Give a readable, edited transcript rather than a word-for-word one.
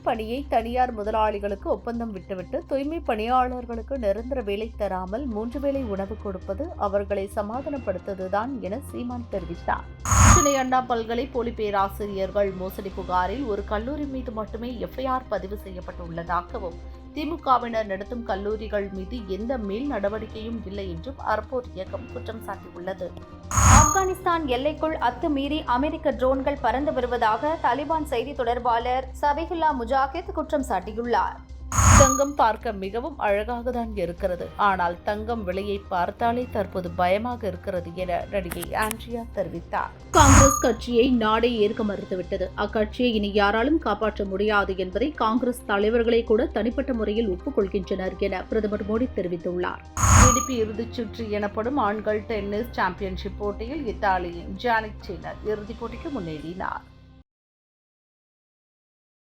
பணியை தனியார் முதலாளிகளுக்கு ஒப்பந்தம் விட்டுவிட்டு தூய்மை பணியாளர்களுக்கு நிரந்தர வேலை தராமல் 3 வேளை உணவு கொடுப்பது அவர்களை சமாதானப்படுத்துவதுதான் என சீமான் தெரிவித்தார். சென்னை அண்ணா பல்கலை போலி பேராசிரியர்கள் மோசடி புகாரில் ஒரு கல்லூரி மீது மட்டுமே எஃப்ஐஆர் பதிவு செய்யப்பட்டுள்ளதாகவும் திமுகவினர் நடத்தும் கல்லூரிகள் மீது எந்த மேல் நடவடிக்கையும் இல்லை என்றும் அறப்போர் இயக்கம் குற்றம் சாட்டியுள்ளது. ஆப்கானிஸ்தான் எல்லைக்குள் அத்துமீறி அமெரிக்க ட்ரோன்கள் பறந்து வருவதாக தாலிபான் செய்தி தொடர்பாளர் சபிகுல்லா முஜாஹித் குற்றம் சாட்டியுள்ளார். தங்கம் பார்க்க மிகவும் அழகாக தான் இருக்கிறது, ஆனால் தங்கம் விலையை பார்த்தாலே தற்போது பயமாக இருக்கிறது என நடிகை ஆண்ட்ரியா தெரிவித்தார். காங்கிரஸ் கட்சியை நாடே ஏற்க மறுத்துவிட்டது. அக்கட்சியை இனி யாராலும் காப்பாற்ற முடியாது என்பதை காங்கிரஸ் தலைவர்களே கூட தனிப்பட்ட முறையில் ஒப்புக்கொள்கின்றனர் என பிரதமர் மோடி தெரிவித்துள்ளார். ஏடிபி இறுதிச் சுற்று எனப்படும் ஆண்கள் டென்னிஸ் சாம்பியன்ஷிப் போட்டியில் இத்தாலியின் ஜானிக் சின்னர் இறுதிப் போட்டிக்கு முன்னேறினார்.